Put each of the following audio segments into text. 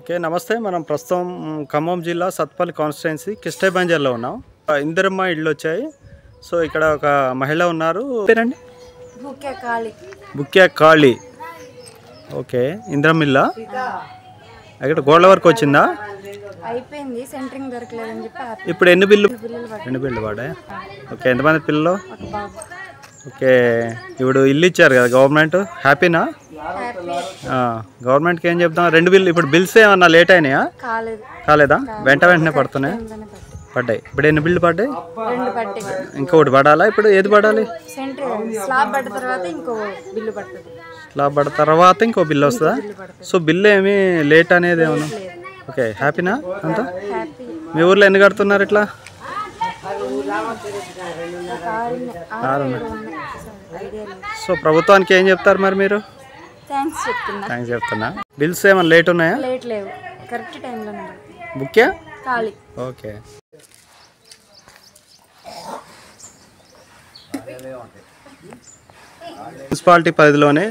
Okay నమస్తే. మనం ప్రస్తుతం ఖమ్మం జిల్లా సత్పల్లి కాన్స్టిట్యున్సీ కిస్టే బంజర్లో ఉన్నాం. ఇందిరమ్మ ఇళ్ళు వచ్చాయి. సో ఇక్కడ ఒక మహిళ ఉన్నారు. పేరండి బుక్యా కాళీ. ఓకే ఇందిరమ్మ ఇల్లా ఇక్కడ గోడల వరకు వచ్చిందా? అయిపోయింది. సెంటరింగ్ దొరకలేదని చెప్పి ఇప్పుడు ఎన్ని బిల్లు వాడా? ఓకే ఎంతమంది పిల్లలు? ఓకే ఇప్పుడు ఇల్లు ఇచ్చారు కదా గవర్నమెంట్, హ్యాపీనా? గవర్నమెంట్కి ఏం చెప్తాం? రెండు బిల్లు ఇప్పుడు బిల్స్ ఏమన్నా లేట్ అయినాయా? కాలేదా? వెంటనే పడుతున్నాయి? పడ్డాయి. ఇప్పుడు ఎన్ని బిల్లు పడ్డాయి? ఇంకొకటి పడాలా? ఇప్పుడు ఏది పడాలి? స్లాబ్ పడ్డ తర్వాత ఇంకో బిల్లు వస్తుందా? సో బిల్లు ఏమి లేట్ అనేది ఏమన్నా? ఓకే హ్యాపీనా అంతా? మీ ఊర్లో ఎన్ని కడుతున్నారు ఇట్లా? సో ప్రభుత్వానికి ఏం చెప్తారు మరి మీరు? థ్యాంక్స్ చెప్తున్నా. బిల్స్ ఏమైనా లేట్ ఉన్నాయా? బుక్యా ఓకే. మున్సిపాలిటీ పరిధిలోనే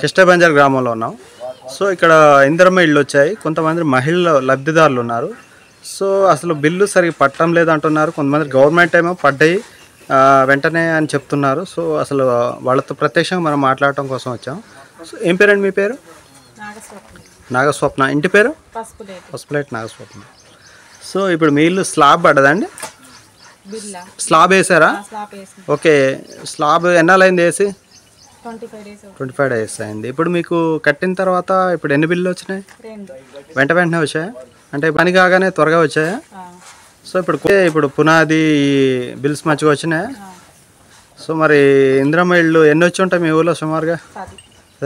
కిస్టే బంజర్ గ్రామంలో ఉన్నాం. సో ఇక్కడ ఇందిరమ్మ ఇళ్ళు వచ్చాయి. కొంతమంది మహిళలు లబ్ధిదారులు ఉన్నారు. సో అసలు బిల్లు సరిగ్గా పట్టడం లేదంటున్నారు. కొంతమంది గవర్నమెంట్ ఏమో పడ్డాయి వెంటనే అని చెప్తున్నారు. సో అసలు వాళ్ళతో ప్రత్యక్షంగా మనం మాట్లాడటం కోసం వచ్చాం. సో ఏం పేరండి మీ పేరు? నాగస్వప్న. ఇంటి పేరు? పసుపులేట్ నాగస్వప్న. సో ఇప్పుడు మీ ఇల్లు స్లాబ్ పడ్డదండి? స్లాబ్ వేసారా? ఓకే స్లాబ్ ఎన్నాళ్ళైంది వేసి? 25 డేస్ అయింది. ఇప్పుడు మీకు కట్టిన తర్వాత ఇప్పుడు ఎన్ని బిల్లు వచ్చినాయి? వెంటనే వచ్చాయా? అంటే పని కాగానే త్వరగా వచ్చాయా? సో ఇప్పుడు పునాది బిల్స్ మంచిగా వచ్చినాయా? సో మరి ఇందిరమ్మ ఇళ్ళు ఎన్ని వచ్చి ఉంటాయి మీ ఊళ్ళో సుమారుగా?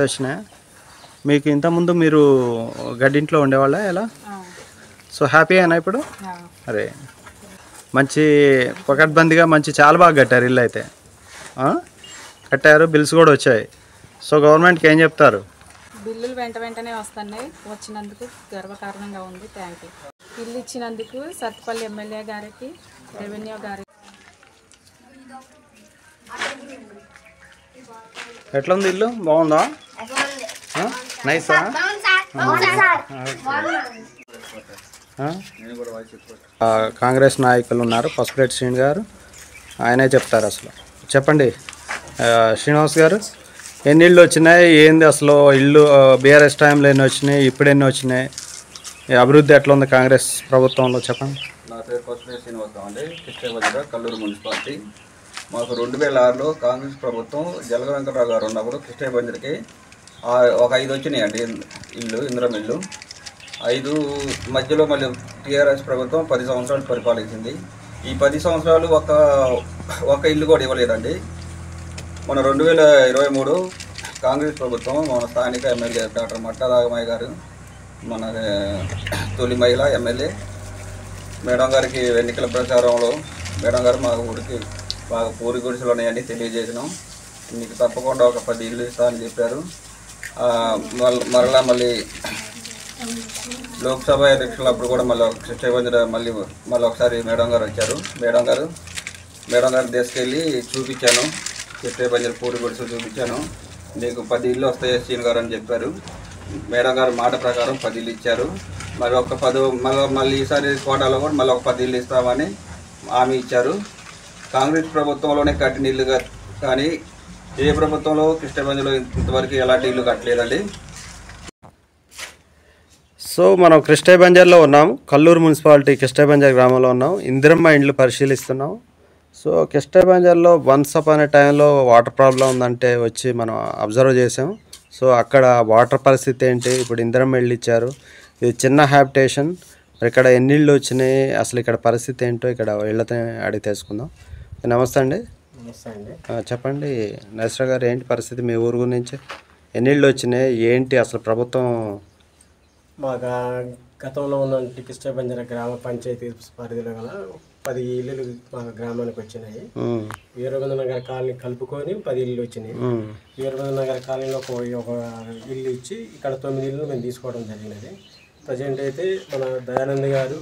వచ్చినాయా? మీకు ఇంతకుముందు మీరు గడ్డింట్లో ఉండేవాళ్ళ ఎలా? సో హ్యాపీ అయినా ఇప్పుడు? అరే మంచి పకడ్బందీగా మంచి చాలా బాగా కట్టారు ఇల్లు అయితే. కట్టారు, బిల్స్ కూడా వచ్చాయి. సో గవర్నమెంట్కి ఏం చెప్తారు? బిల్లులు వెంటనే వస్తున్నాయి. వచ్చినందుకు గర్వకారణంగా ఉంది. Thank you. ఇల్లు ఇచ్చినందుకు సత్పల్లి ఎమ్మెల్యే గారికి, రెవెన్యూ గారికి. ఎట్లా ఉంది ఇల్లు? బాగుందా? నైసా? కాంగ్రెస్ నాయకులు ఉన్నారు. పసుపులేటి శ్రీని గారు, ఆయనే చెప్తారు. అసలు చెప్పండి శ్రీనివాస్ గారు, ఎన్ని ఇళ్ళు వచ్చినాయి, ఏంది అసలు ఇల్లు బీఆర్ఎస్ టైంలో ఎన్ని వచ్చినాయి, ఇప్పుడు ఎన్ని వచ్చినాయి, అభివృద్ధి ఎట్లా ఉంది కాంగ్రెస్ ప్రభుత్వంలో చెప్పండి. నా పేరు పసుపులేటి శ్రీనివాసం అండి, కిస్టే బంజర్ కల్లూరు మున్సిపాలిటీ. మాకు 2006లో కాంగ్రెస్ ప్రభుత్వం జలగ వెంకటరావు గారు ఉన్నప్పుడు కిస్టే బంజర్కి ఒక 5 వచ్చినాయి అండి ఇల్లు, ఇందిరమ్మ ఇల్లు. 5 మధ్యలో మళ్ళీ టీఆర్ఎస్ ప్రభుత్వం 10 సంవత్సరాలు పరిపాలించింది. ఈ 10 సంవత్సరాలు ఒక ఇల్లు కూడా ఇవ్వలేదండి. మన 2023 కాంగ్రెస్ ప్రభుత్వం మన స్థానిక ఎమ్మెల్యే డాక్టర్ మట్టా రాఘమయ్య గారు, మన తొలి మహిళా ఎమ్మెల్యే మేడం గారికి ఎన్నికల ప్రచారంలో మేడం గారు మా ఊరికి బాగా పూరి గుడిసెలు ఉన్నాయని తెలియజేసినాం. మీకు తప్పకుండా ఒక 10 ఇల్లు ఇస్తామని చెప్పారు. మళ్ళీ లోక్సభ ఎలక్షన్లు అప్పుడు కూడా కిస్టే బంజర్ మళ్ళీ ఒకసారి మేడం గారు వచ్చారు. మేడం గారు తీసుకెళ్ళి చూపించాను. కిస్టే బంజర్ పూరి గుడిసెలు చూపించాను. మీకు 10 ఇల్లు వస్తాయి శ్రీని గారు అని చెప్పారు. మేడం గారు మాట ప్రకారం 10 ఇల్లు ఇచ్చారు. మరి ఒక 10 మళ్ళీ ఈసారి కోటాలో కూడా మళ్ళీ ఒక 10 ఇల్లు ఇస్తామని హామీ ఇచ్చారు. కాంగ్రెస్ ప్రభుత్వంలోనే కట్టిన ఇల్లు కానీ ఏ ప్రభుత్వంలో కిస్టే బంజర్లో ఇంతవరకు ఎలాంటి ఇల్లు కట్టలేదండి. సో మనం కిస్టే బంజర్లో ఉన్నాం. కల్లూరు మున్సిపాలిటీ కిస్టే బంజర్ గ్రామంలో ఉన్నాం. ఇందిరమ్మ ఇండ్లు పరిశీలిస్తున్నాం. సో కిస్టే బంజర్లో వన్స్ అపాన్ ఏ టైంలో వాటర్ ప్రాబ్లం ఉందంటే వచ్చి మనం అబ్జర్వ్ చేసాం. సో అక్కడ వాటర్ పరిస్థితి ఏంటి, ఇప్పుడు ఇందిరమ్మ ఇళ్ళు ఇచ్చారు, ఇది చిన్న హ్యాబిటేషన్, ఇక్కడ ఎన్ని ఇళ్ళు వచ్చినాయి, అసలు ఇక్కడ పరిస్థితి ఏంటో ఇక్కడ ఇళ్ళతో అడిగి తెలుసుకుందాం. నమస్తే అండి. చెప్పండి నరేశ్వర గారు, ఏంటి పరిస్థితి మీ ఊరు గురించి? ఎన్ని ఇళ్ళు వచ్చినాయి, ఏంటి అసలు ప్రభుత్వం? మా గతంలో ఉన్న కిస్టే బంజర్ గ్రామ పంచాయతీ పరిధిలో గల 10 ఇల్లులు మా గ్రామానికి వచ్చినాయి. వీరభద్ర నగర్ కాలనీ కలుపుకొని 10 ఇల్లు వచ్చినాయి. వీరభద్ర నగర్ కాలనీలో ఒక ఇల్లు ఇచ్చి ఇక్కడ 9 ఇల్లు మేము తీసుకోవడం జరిగినది. ప్రజెంట్ అయితే మన దయానంద్ గారు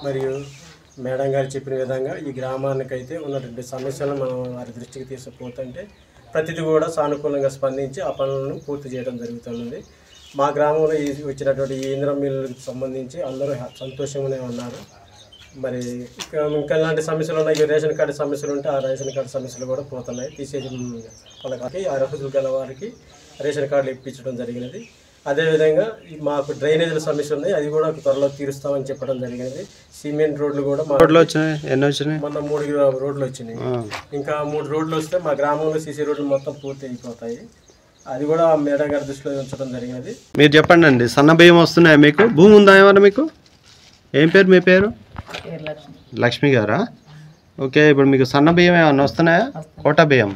మరియు మేడం గారు చెప్పిన విధంగా ఈ గ్రామానికి అయితే ఉన్నటువంటి సమస్యలను మనం వారి దృష్టికి తీసుకుపోతుంటే ప్రతిదీ కూడా సానుకూలంగా స్పందించి ఆ పనులను పూర్తి చేయడం జరుగుతున్నది. మా గ్రామంలో వచ్చినటువంటి ఈ ఇందిరా మిల్లుకి సంబంధించి అందరూ సంతోషంగానే ఉన్నారు. మరి ఇంకా ఇలాంటి సమస్యలు ఉన్నాయి, రేషన్ కార్డు సమస్యలు ఉంటే ఆ రేషన్ కార్డు సమస్యలు కూడా పోతున్నాయి. తీసేసి వాళ్ళకి అర్హతలు గల వారికి రేషన్ కార్డులు ఇప్పించడం జరిగినది. అదేవిధంగా మాకు డ్రైనేజీల సమస్య ఉన్నాయి, అది కూడా త్వరలో తీరుస్తామని చెప్పడం జరిగినది. సిమెంట్ రోడ్లు కూడా మా మొన్న 3 రోడ్లు వచ్చినాయి. ఇంకా 3 రోడ్లు వస్తే మా గ్రామంలో సీసీ రోడ్లు మొత్తం పూర్తి అయిపోతాయి. అది కూడా మేడం గారి దృష్టిలో ఉంచడం జరిగినది. మీరు చెప్పండి అండి, సన్న బియ్యం వస్తున్నాయా మీకు? భూమి ఉందా ఏమన్నా మీకు? ఏం పేరు మీ పేరు? లక్ష్మి గారా? ఓకే, ఇప్పుడు మీకు సన్న బియ్యం ఏమన్నా వస్తున్నాయా? కోట బియ్యం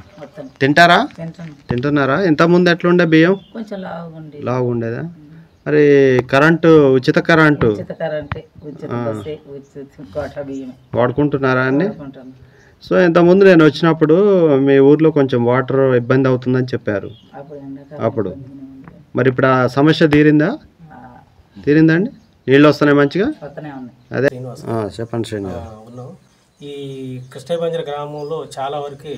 తింటారా? తింటున్నారా? ఇంతకుముందు ఎట్లుండే బియ్యం? కొంచెం లావు ఉండేదా? మరి కరెంటు, ఉచిత కరెంటు వాడుకుంటున్నారా అండి? సో ఇంతకుముందు నేను వచ్చినప్పుడు మీ ఊర్లో కొంచెం వాటర్ ఇబ్బంది అవుతుందని చెప్పారు అప్పుడు. మరి ఇప్పుడు ఆ సమస్య తీరిందండి? నీళ్ళు వస్తున్నాయి మంచిగా? అదే చెప్పండి శ్రీనివాస్. ఈ కృష్ణబంజర గ్రామంలో చాలా వరకు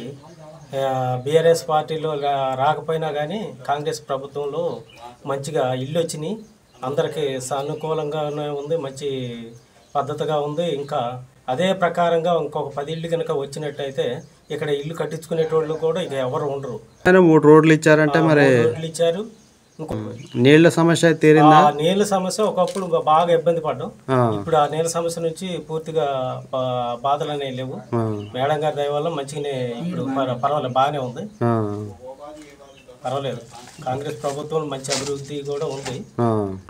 బీఆర్ఎస్ పార్టీలో రాకపోయినా కానీ కాంగ్రెస్ ప్రభుత్వంలో మంచిగా ఇల్లు వచ్చినాయి. అందరికీ సానుకూలంగానే ఉంది, మంచి పద్ధతిగా ఉంది. ఇంకా అదే ప్రకారంగా ఇంకొక 10 ఇళ్ళు కనుక వచ్చినట్టయితే ఇక్కడ ఇల్లు కట్టించుకునేటోళ్ళు కూడా ఇక ఎవరు ఉండరు. 3 రోడ్లు ఇచ్చారంటే మరి రోడ్లు ఇచ్చారు. నీళ్ళ సమస్య తీరిందా? నీళ్ళ సమస్య ఒకప్పుడు బాగా ఇబ్బంది పడ్డాం. ఇప్పుడు ఆ నీళ్ళ సమస్య నుంచి పూర్తిగా బాధలు అనేవి లేవు. మేడం గారి దయ వల్ల మంచిగానే ఇప్పుడు పర్వాలేదు, బాగానే ఉంది, పర్వాలేదు. కాంగ్రెస్ ప్రభుత్వం మంచి అభివృద్ధి కూడా ఉంది.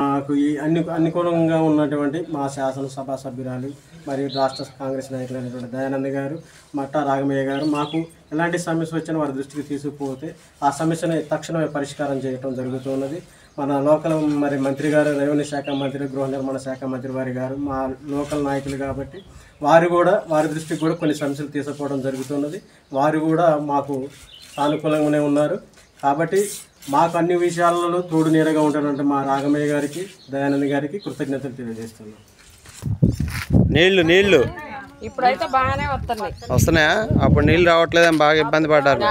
మాకు ఈ అనుకూలంగా ఉన్నటువంటి మా శాసనసభ సభ్యురాలు మరియు రాష్ట్ర కాంగ్రెస్ నాయకులైనటువంటి దయానంద్ గారు, మట్టా రాఘమయ్య గారు మాకు ఎలాంటి సమస్య వచ్చినా వారి దృష్టికి తీసుకుపోతే ఆ సమస్యని తక్షణమే పరిష్కారం చేయడం జరుగుతున్నది. మన లోకల్ మరి మంత్రి గారు, రెవెన్యూ శాఖ మంత్రి, గృహ నిర్మాణ శాఖ మంత్రి వారి గారు మా లోకల్ నాయకులు కాబట్టి వారు కూడా వారి దృష్టికి కూడా కొన్ని సమస్యలు తీసుకోవడం జరుగుతున్నది. వారు కూడా మాకు సానుకూలంగానే ఉన్నారు. కాబట్టి మాకు అన్ని విషయాలలో తోడు నీడగా ఉంటారంటే మా రాఘమయ్య గారికి, దయానంద్ గారికి కృతజ్ఞతలు తెలియజేస్తున్నాం. నీళ్లు ఇప్పుడైతే బాగానే వస్తున్నాయా? అప్పుడు నీళ్ళు రావట్లేదని బాగా ఇబ్బంది పడ్డారు.